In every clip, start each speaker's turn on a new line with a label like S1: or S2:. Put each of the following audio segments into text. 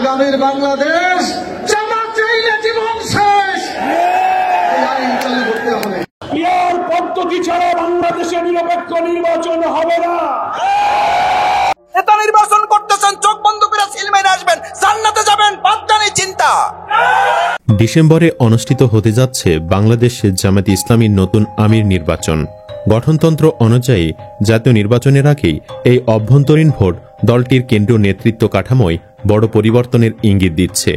S1: আগামীর বাংলাদেশ জামাত চাইলে জীবন শেষ, এই আইন চালু করতে হবে।
S2: পিয়ার পদ্ধতি ছাড়া বাংলাদেশে নিরপেক্ষ নির্বাচন হবে না।
S3: নেতা নির্বাচন করতেছেন, চোখ বন্ধ করে সিলমাইন আসবেন, জান্নাতে যাবেন, বাদদানি চিন্তা।
S4: ডিসেম্বরে অনুষ্ঠিত হতে যাচ্ছে বাংলাদেশ জামাত ইসলামীর নতুন আমির নির্বাচন। গঠনতন্ত্র অনুযায়ী জাতীয় নির্বাচনের আগেই এই অভ্যন্তরীণ ভোট দলটির কেন্দ্রীয় নেতৃত্ব কাঠামোয় বড় পরিবর্তনের ইঙ্গিত দিচ্ছে।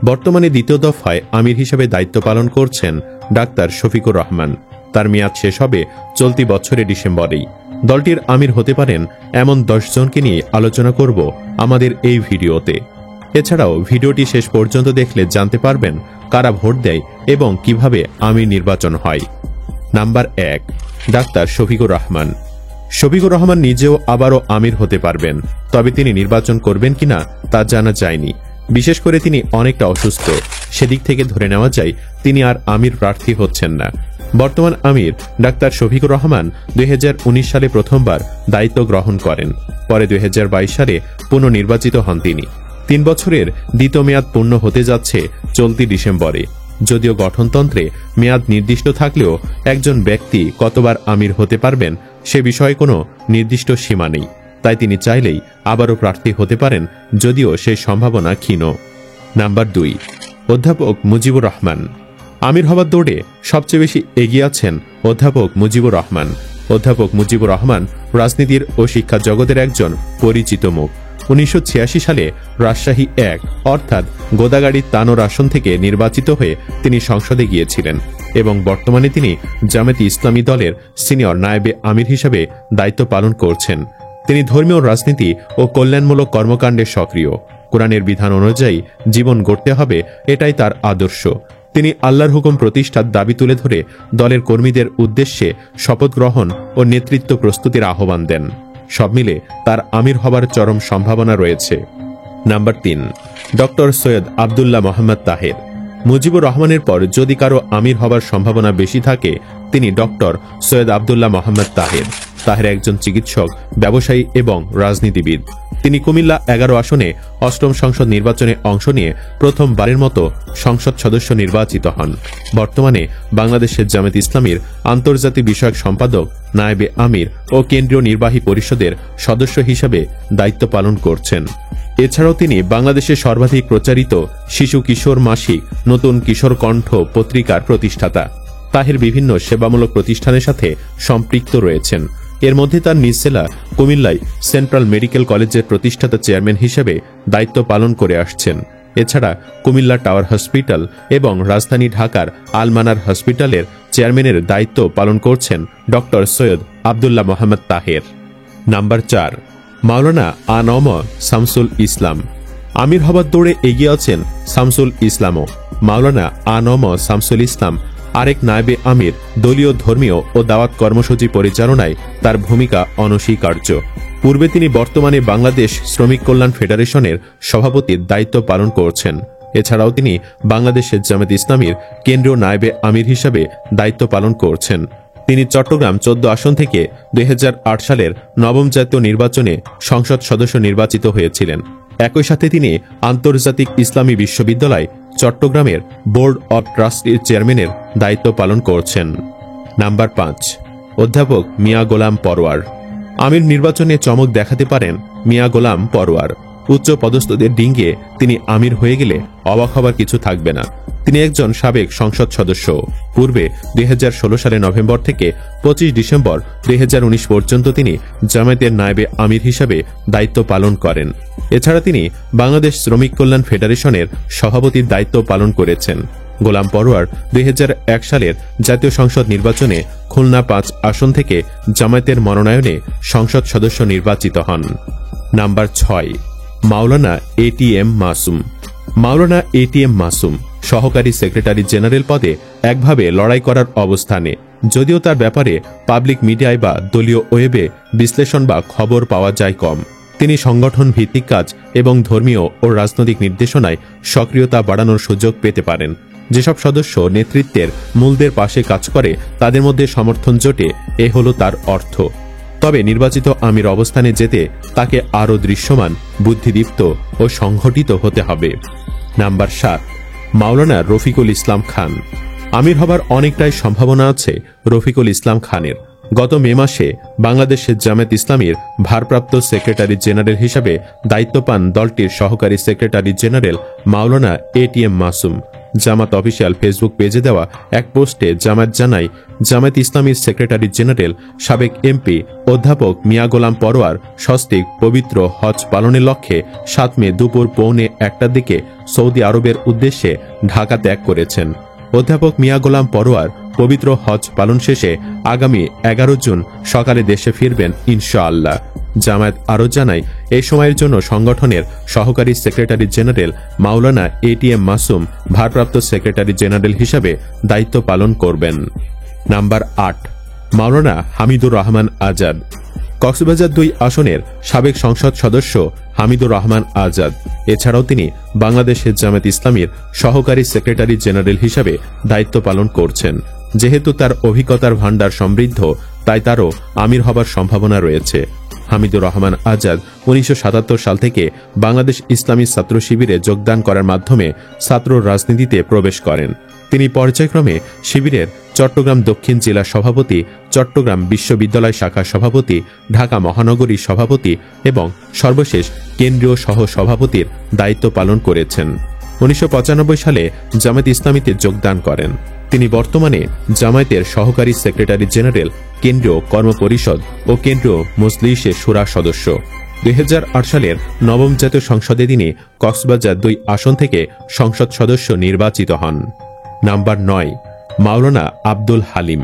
S4: বর্তমানে দ্বিতীয় দফায় আমির হিসেবে দায়িত্ব পালন করছেন ডাক্তার শফিকুর রহমান। তার মেয়াদ শেষ হবে চলতি বছরের ডিসেম্বরেই। দলটির আমির হতে পারেন এমন 10 জনকে নিয়ে আলোচনা করব আমাদের এই ভিডিওতে। এছাড়াও ভিডিওটি শেষ পর্যন্ত দেখলে জানতে পারবেন কারা ভোট দেয় এবং কিভাবে আমির নির্বাচন হয়। Number 1, doctor Shafiqur Rahman. শফিকুর রহমান নিজেও আবারও আমির হতে পারবেন, তবে তিনি নির্বাচন করবেন কিনা তা জানা যায়নি। বিশেষ করে তিনি অনেকটা অসুস্থ, সেদিক থেকে ধরে নেওয়া যায় তিনি আর আমির প্রার্থী হচ্ছেন না। বর্তমান আমির ডাক্তার শফিকুর রহমান 2019 সালে প্রথমবার দায়িত্ব গ্রহণ করেন। পরে 2022 সালে পুনর্নির্বাচিত হন তিনি। 3 বছরের দ্বিতীয় মেয়াদ পূর্ণ হতে যাচ্ছে চলতি ডিসেম্বরে। যদিও গঠনতন্ত্রে মেয়াদ নির্দিষ্ট থাকলেও একজন ব্যক্তি কতবার আমির হতে পারবেন সে বিষয়ে কোনো নির্দিষ্ট সীমা নেই। তাই তিনি চাইলেই আবারও প্রার্থী হতে পারেন, যদিও সেই সম্ভাবনা ক্ষীণ। নাম্বার 2, অধ্যাপক মুজিবুর রহমান। আমির হবার দৌড়ে সবচেয়ে বেশি এগিয়ে আছেন অধ্যাপক মুজিবুর রহমান। অধ্যাপক মুজিবুর রহমান রাজনীতির ও শিক্ষা জগতের একজন পরিচিত মুখ। 1986 সালে রাজশাহী 1 অর্থাৎ গোদাগাড়ির তানোর আসন থেকে নির্বাচিত হয়ে তিনি সংসদে গিয়েছিলেন এবং বর্তমানে তিনি জামায়াতে ইসলামী দলের সিনিয়র নায়েবে আমির হিসেবে দায়িত্ব পালন করছেন। তিনি ধর্মীয় রাজনীতি ও কল্যাণমূলক কর্মকাণ্ডে সক্রিয়। কোরআনের বিধান অনুযায়ী জীবন গড়তে হবে, এটাই তার আদর্শ। তিনি আল্লাহর হুকুম প্রতিষ্ঠার দাবি তুলে ধরে দলের কর্মীদের উদ্দেশ্যে শপথ গ্রহণ ও নেতৃত্ব প্রস্তুতির আহ্বান দেন। সব মিলে তার আমির হবার চরম সম্ভাবনা রয়েছে। Number 3, doctor Syed Abdullah Mohammad Taher. মুজিবুর রহমানের পর যদি কারো আমির হবার সম্ভাবনা বেশি থাকে তিনি ডক্টর সৈয়দ আবদুল্লাহ মোহাম্মদ তাহের। তাহের একজন চিকিৎসক, ব্যবসায়ী এবং রাজনীতিবিদ। তিনি কুমিল্লা 11 আসনে 8ম সংসদ নির্বাচনে অংশ নিয়ে প্রথমবারের মতো সংসদ সদস্য নির্বাচিত হন। বর্তমানে বাংলাদেশের জামায়াতে ইসলামীর আন্তর্জাতিক বিষয়ক সম্পাদক, নায়েবে আমির ও কেন্দ্রীয় নির্বাহী পরিষদের সদস্য হিসেবে দায়িত্ব পালন করছেন। এছাড়াও তিনি বাংলাদেশের সর্বাধিক প্রচারিত শিশু কিশোর মাসিক নতুন কিশোর কণ্ঠ পত্রিকার প্রতিষ্ঠাতা। তাহের বিভিন্ন সেবামূলক প্রতিষ্ঠানের সাথে সম্পৃক্ত রয়েছেন। এর মধ্যে তার নিজ জেলা কুমিল্লায় সেন্ট্রাল মেডিকেল কলেজের প্রতিষ্ঠাতা চেয়ারম্যান হিসেবে দায়িত্ব পালন করে আসছেন। এছাড়া কুমিল্লা টাওয়ার হসপিটাল এবং রাজধানী ঢাকার আলমানার হসপিটালের চেয়ারম্যানের দায়িত্ব পালন করছেন ডক্টর সৈয়দ আবদুল্লাহ মোহাম্মদ তাহের। নাম্বার 4, মাওলানা আনম শামসুল ইসলাম। আমির হবার দৌড়ে এগিয়ে আছেন শামসুল ইসলামও। মাওলানা আনম শামসুল ইসলাম আরেক নায়েবে আমির। দলীয় ধর্মীয় ও দাওয়াত কর্মসূচি পরিচালনায় তার ভূমিকা অনস্বীকার্য। পূর্বে তিনি বর্তমানে বাংলাদেশ শ্রমিক কল্যাণ ফেডারেশনের সভাপতির দায়িত্ব পালন করছেন। এছাড়াও তিনি বাংলাদেশের জামায়াতে ইসলামীর কেন্দ্রীয় নায়েবে আমির হিসাবে দায়িত্ব পালন করছেন। তিনি চট্টগ্রাম 14 আসন থেকে 2008 সালের 9ম জাতীয় নির্বাচনে সংসদ সদস্য নির্বাচিত হয়েছিলেন। একই সাথে তিনি আন্তর্জাতিক ইসলামী বিশ্ববিদ্যালয় চট্টগ্রামের বোর্ড অব ট্রাস্টির চেয়ারম্যানের দায়িত্ব পালন করছেন। নাম্বার 5, অধ্যাপক মিয়া গোলাম পরওয়ার। আমির নির্বাচনে চমক দেখাতে পারেন মিয়া গোলাম পরওয়ার। উচ্চ পদস্থদের ডিঙ্গে তিনি আমির হয়ে গেলে অবাক হবার কিছু থাকবে না। তিনি একজন সাবেক সংসদ সদস্য। পূর্বে 2016 সালে নভেম্বর থেকে 25 ডিসেম্বর 2019 পর্যন্ত তিনি জামায়াতের নায়েবে আমির হিসাবে দায়িত্ব পালন করেন। এছাড়া তিনি বাংলাদেশ শ্রমিক কল্যাণ ফেডারেশনের সভাপতির দায়িত্ব পালন করেছেন। গোলাম পরওয়ার 2001 সালের জাতীয় সংসদ নির্বাচনে খুলনা 5 আসন থেকে জামায়াতের মনোনয়নে সংসদ সদস্য নির্বাচিত হন। নাম্বার 6, মাওলানা এটিএম মাসুম। মাওলানা এটিএম মাসুম সহকারী সেক্রেটারি জেনারেল পদে একভাবে লড়াই করার অবস্থানে। যদিও তার ব্যাপারে পাবলিক মিডিয়ায় বা দলীয় ওয়েবে বিশ্লেষণ বা খবর পাওয়া যায় কম। তিনি সংগঠন ভিত্তিক কাজ এবং ধর্মীয় ও রাজনৈতিক নির্দেশনায় সক্রিয়তা বাড়ানোর সুযোগ পেতে পারেন। যেসব সদস্য নেতৃত্বের মূলদের পাশে কাজ করে তাদের মধ্যে সমর্থন জোটে, এ হল তার অর্থ। তবে নির্বাচিত আমির অবস্থানে যেতে তাকে আরও দৃশ্যমান, বুদ্ধিদীপ্ত ও সংগঠিত হতে হবে। নাম্বার 7, মাওলানা রফিকুল ইসলাম খান। আমির হবার অনেকটাই সম্ভাবনা আছে রফিকুল ইসলাম খানের। গত মে মাসে বাংলাদেশের জামায়াত ইসলামীর ভারপ্রাপ্ত সেক্রেটারি জেনারেল হিসাবে দায়িত্ব পান দলটির সহকারী সেক্রেটারি জেনারেল মাওলানা ATM মাসুম। জামাত অফিসিয়াল ফেসবুক পেজে দেওয়া এক পোস্টে জামায়াত জানায়, জামায়াত ইসলামীর সেক্রেটারি জেনারেল সাবেক MP অধ্যাপক মিয়া গোলাম পরোয়ার স্বস্তিক পবিত্র হজ পালনের লক্ষ্যে 7 মে দুপুর 1:45টার দিকে সৌদি আরবের উদ্দেশ্যে ঢাকা ত্যাগ করেছেন। অধ্যাপক মিয়া গোলাম পরোয়ার পবিত্র হজ পালন শেষে আগামী 11 জুন সকালে দেশে ফিরবেন ইনশাআল্লাহ। জামায়াত আরও জানায়, এই সময়ের জন্য সংগঠনের সহকারী সেক্রেটারি জেনারেল মাওলানা ATM মাসুম ভারপ্রাপ্ত সেক্রেটারি জেনারেল হিসাবে দায়িত্ব পালন করবেন। নাম্বার 8, মাওলানা হামিদুর রহমান আজাদ। কক্সবাজার 2 আসনের সাবেক সংসদ সদস্য হামিদুর রহমান আজাদ। এছাড়াও তিনি বাংলাদেশের জামায়াত ইসলামীর সহকারী সেক্রেটারি জেনারেল হিসাবে দায়িত্ব পালন করছেন। যেহেতু তার অভিজ্ঞতার ভাণ্ডার সমৃদ্ধ, তাই তারও আমির হবার সম্ভাবনা রয়েছে। হামিদুর রহমান আজাদ 1977 সাল থেকে বাংলাদেশ ইসলামী ছাত্র শিবিরে যোগদান করার মাধ্যমে ছাত্র রাজনীতিতে প্রবেশ করেন। তিনি পর্যায়ক্রমে শিবিরের চট্টগ্রাম দক্ষিণ জেলা সভাপতি, চট্টগ্রাম বিশ্ববিদ্যালয় শাখা সভাপতি, ঢাকা মহানগরী সভাপতি এবং সর্বশেষ কেন্দ্রীয় সহ সভাপতির দায়িত্ব পালন করেছেন। 1995 সালে জামায়াত ইসলামীতে যোগদান করেন। তিনি বর্তমানে জামায়াতের সহকারী সেক্রেটারি জেনারেল, কেন্দ্রীয় কর্মপরিষদ ও কেন্দ্রীয় মজলিসে শুরা সদস্য। 2008 সালের 9ম জাতীয় সংসদে তিনি কক্সবাজার 2 আসন থেকে সংসদ সদস্য নির্বাচিত হন। নাম্বার 9, মাওলানা আব্দুল হালিম।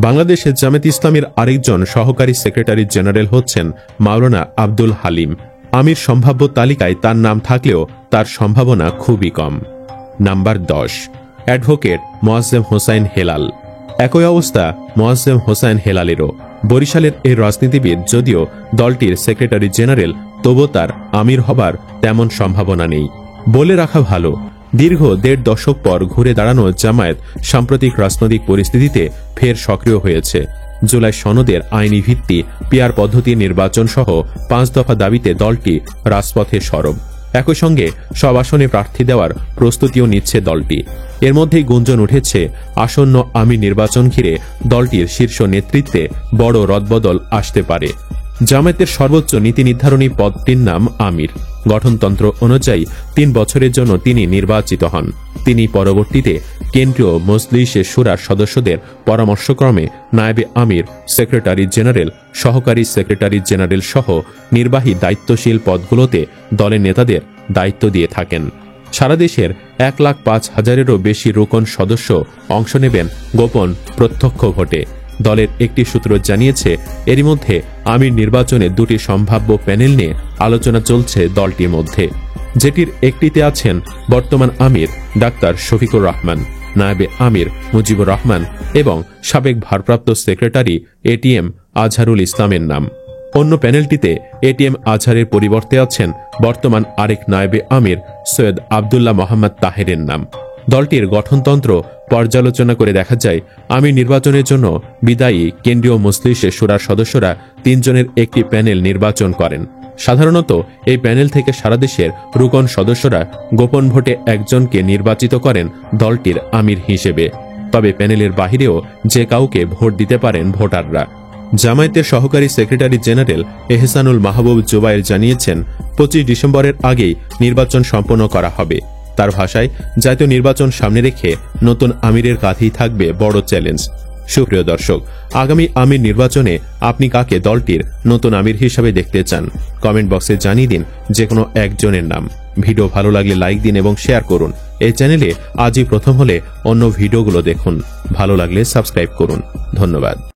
S4: বাংলাদেশের জামায়াত ইসলামীর আরেকজন সহকারী সেক্রেটারি জেনারেল হচ্ছেন মাওলানা আব্দুল হালিম। আমির সম্ভাব্য তালিকায় তার নাম থাকলেও তার সম্ভাবনা খুবই কম। Number 10, advocate Moazzem Hossain Helal. একই অবস্থা মোয়াজ্জেম হোসাইন হেলালেরও। বরিশালের এই রাজনীতিবিদ যদিও দলটির সেক্রেটারি জেনারেল, তবু তার আমির হবার তেমন সম্ভাবনা নেই। বলে রাখা ভালো, দীর্ঘ 1.5 দশক পর ঘুরে দাঁড়ানো জামায়াত সাম্প্রতিক রাজনৈতিক পরিস্থিতিতে ফের সক্রিয় হয়েছে। জুলাই সনদের আইনি ভিত্তি, পিআর পদ্ধতি নির্বাচন সহ 5 দফা দাবিতে দলটি রাজপথে সরব। একই সঙ্গে সব আসনে প্রার্থী দেওয়ার প্রস্তুতিও নিচ্ছে দলটি। এর মধ্যেই গুঞ্জন উঠেছে আসন্ন আমির নির্বাচন ঘিরে দলটির শীর্ষ নেতৃত্বে বড় রদবদল আসতে পারে। জামায়াতের সর্বোচ্চ নীতি নির্ধারণী পদটির নাম আমির। গঠনতন্ত্র অনুযায়ী 3 বছরের জন্য তিনি নির্বাচিত হন। তিনি পরবর্তীতে কেন্দ্রীয় মজলিসে শুরার সদস্যদের পরামর্শক্রমে নায়েবে আমির, সেক্রেটারি জেনারেল, সহকারী সেক্রেটারি জেনারেল সহ নির্বাহী দায়িত্বশীল পদগুলোতে দলের নেতাদের দায়িত্ব দিয়ে থাকেন। সারা দেশের 1,05,000-এরও বেশি রুকন সদস্য অংশ নেবেন গোপন প্রত্যক্ষ ভোটে। দলের একটি সূত্র জানিয়েছে, এরই মধ্যে আমির নির্বাচনে 2টি সম্ভাব্য প্যানেল নিয়ে আলোচনা চলছে দলটির মধ্যে, যেটির একটিতে আছেন বর্তমান আমির ডাক্তার শফিকুর রহমান, নায়েবে আমির মুজিবুর রহমান এবং সাবেক ভারপ্রাপ্ত সেক্রেটারি ATM আজহারুল ইসলামের নাম। অন্য প্যানেলটিতে ATM আজহারের পরিবর্তে আছেন বর্তমান আরেক নায়েবে আমির সৈয়দ আবদুল্লাহ মোহাম্মদ তাহেরের নাম। দলটির গঠনতন্ত্র পর্যালোচনা করে দেখা যায়, আমির নির্বাচনের জন্য বিদায়ী কেন্দ্রীয় মজলিসে শুরার সদস্যরা 3 জনের একটি প্যানেল নির্বাচন করেন। সাধারণত এই প্যানেল থেকে সারা দেশের রুকন সদস্যরা গোপন ভোটে একজনকে নির্বাচিত করেন দলটির আমির হিসেবে। তবে প্যানেলের বাহিরেও যে কাউকে ভোট দিতে পারেন ভোটাররা। জামায়াতের সহকারী সেক্রেটারি জেনারেল এহসানুল মাহবুব জুবায়ের জানিয়েছেন, 25 ডিসেম্বরের আগেই নির্বাচন সম্পন্ন করা হবে। তার ভাষায়, জাতীয় নির্বাচন সামনে রেখে নতুন আমিরের কাঁধেই থাকবে বড় চ্যালেঞ্জ। সুপ্রিয় দর্শক, আগামী আমির নির্বাচনে আপনি কাকে দলটির নতুন আমির হিসাবে দেখতে চান? কমেন্ট বক্সে জানিয়ে দিন যে কোনো একজনের নাম। ভিডিও ভালো লাগলে লাইক দিন এবং শেয়ার করুন। এই চ্যানেলে আজই প্রথম হলে অন্য ভিডিওগুলো দেখুন। ভালো লাগলে সাবস্ক্রাইব করুন। ধন্যবাদ।